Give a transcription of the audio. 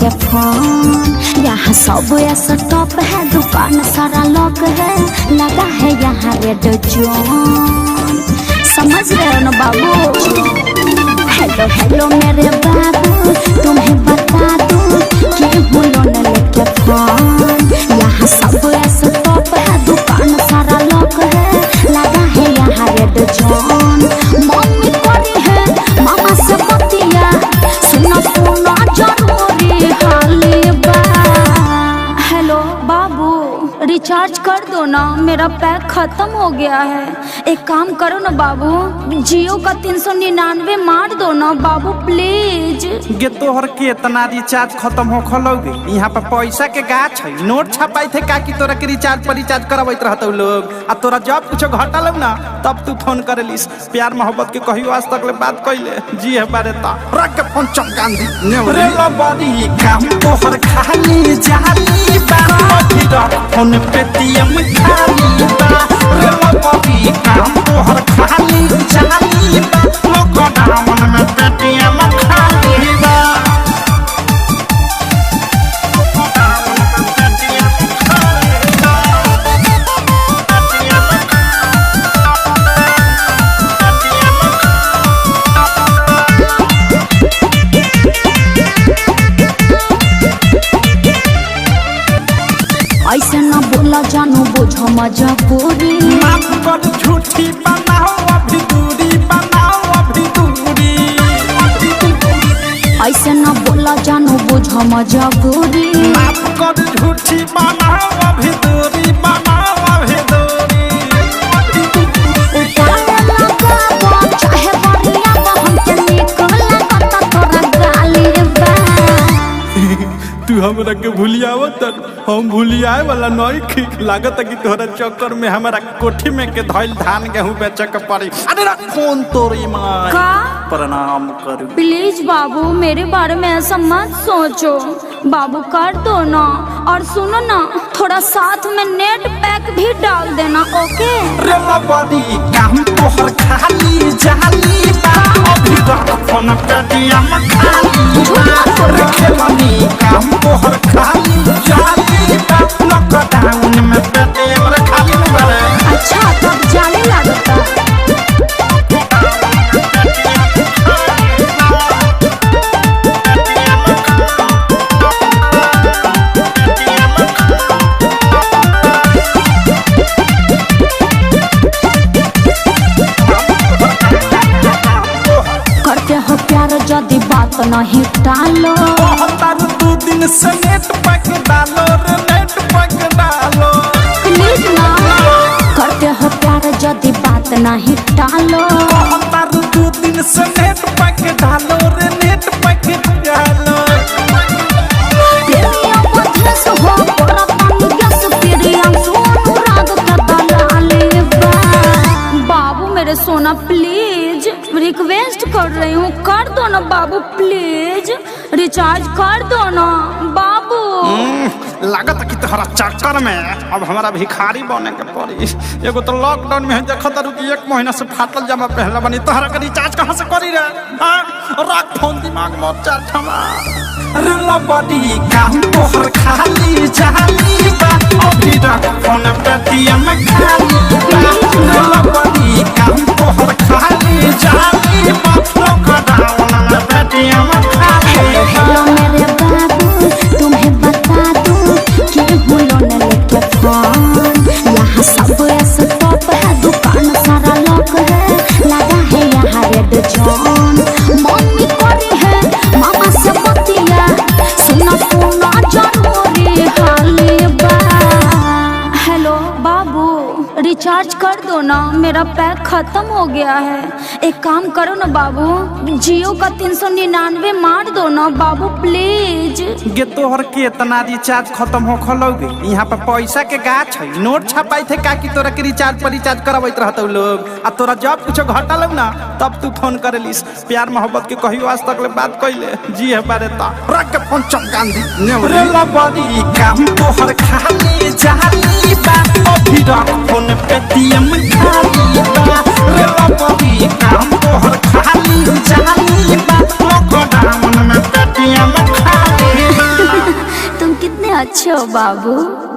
लेके फोन। यहाँ सब ऐसा टॉप है, दुकान सारा लॉक है, लगा है यहाँ रेड जोन। समझ रहे हो ना बाबू? हेलो हेलो मेरे बाबू, तुम्हें बता दूं कि हूँ लोन लेके फोन। यहाँ सब ऐसा टॉप है, दुकान सारा लॉक है, लगा है यहाँ रेड जोन। मम्मी करी है मामा से बतिया, सुना सुना जरूरी हाली बा। हेलो बाबू, रिचार्ज कर दो ना, मेरा पैक खत्म हो गया है। एक काम करो ना बाबू, जियो का 399 मार दो ना बाबू प्लीज। गे तोहर के इतना रिचार्ज खत्म हो खलोगे? यहाँ पर पैसा के गाछ है, नोट छपाई थे का कि तोरा के रिचार्ज पर रिचार्ज करवाइत रहतौ लोग। आ तोरा जब कुछ घटल ना तब तू फोन करेलिस। प्यार मोहब्बत के कहियो आज तक ले बात कइले जी है बारे ता रख के फोन चमकान दी रे लबड़ी काम तोहर खाली जाली बा। फोन पेटीएम खाली बा रे लबड़ी काम तोहर खाली जाली बा। लॉकडाउन में पेटीएम खाली बा। ऐसे ना बोला जानू, बुझो मजबूरी। माफ कर झूठी बनाओ अभी दूरी, बनाओ अभी दूरी। ऐसे ना बोला जानू, बुझो मजबूरी। माफ कर झूठी बनाओ अभी दूरी, बनाओ अभी दूरी। उपाय लगाबो चाहे बढ़िया बा, हमके नीक लागता तोरा गाली बा। तू हमरा के भूलियावत, हम भूलियाए वाला नहीं खी। लागत कि तोहरा चक्कर में हमारा कोठी में के धइल धान गेहूं बेचे के पड़ी। अरे रा कौन तोरी मां का प्रणाम करू। प्लीज बाबू, मेरे बारे में ऐसा मत सोचो बाबू, कर दो ना। और सुनो ना, थोड़ा साथ में नेट पैक भी डाल देना, ओके? रे लबड़ी काम तोहर खाली जाली बा। अभी तक फोन पेटीएम खाली बा। रे खेलनी काम तोहर खाली जाली बा। लॉकडाउन में पेटीएम रे खाली बा। अच्छा तब जाने लगता। करते हो प्यार जदी बात नहीं टालो। हतार 2 दिन से नेट पैक डालो रे, नेट पैक डालो प्लीज ना। करते हो प्यार जदी बात नहीं टालो। हतार 2 दिन से नेट पैक डालो रे, नेट पैक डालो। प्रेमिया मध्यस हो पूरा पानी गैस, प्रियम सोनू राग का दलाली बा। बाबू मेरे सोना प्लीज, रिक्वेस्ट कर रही हूँ, कर दो ना बाबू प्लीज, रिचार्ज कर दो ना बाबू। लागत कि तोहरा चक्कर में अब हमारा भिखारी बने के पड़ी। एगो तो लॉकडाउन में देखत रु कि 1 महीना से फाटल जमा पहले बनी, तोहरा के रिचार्ज कहाँ से करी रे? हां रख फोन, दिमाग मत चाट हमार। रे लबड़ी काम तोहर खाली जाली बा। अभी रख फोन पेटीएम खाली बा। रे लबड़ी काम तोहर खाली जाली बा। लॉकडाउन में पेटीएम खाली बा। हेलो मेरे बाबू, तुम्हें बता दूं कि हूँ लोन लेके फोन। यहाँ सब ऐसा टॉप है, दुकान सारा लॉक है, लगा है यहाँ रेड जोन। मम्मी करी है मामा से बतिया, सुना सुना जरूरी हाली बा। हेलो बाबू, रिचार्ज कर दो ना, मेरा पैक खत्म हो गया है। एक काम करो ना बाबू, जियो का 399 मार दो ना बाबू प्लीज। गे तोहर के इतना रिचार्ज खत्म हो खलोगे? यहाँ पर पैसा के गाछ है, नोट छपाई थे का कि तोरा के रिचार्ज पर रिचार्ज करवाइत रहतौ लोग। आ तोरा जब कुछ घटल ना तब तू फोन करेलिस। प्यार मोहब्बत के कहियो आज तक ले बात कइले जी है बारे ता रख के फोन चमकान दी रे लबड़ी काम तोहर खाली जाली बा। अभी रख फोन पेटीएम खाली बा। रे लबड़ी काम तोहर खाली जाली बा। लॉकडाउन में पेटीएम खाली बा। छो बाबू।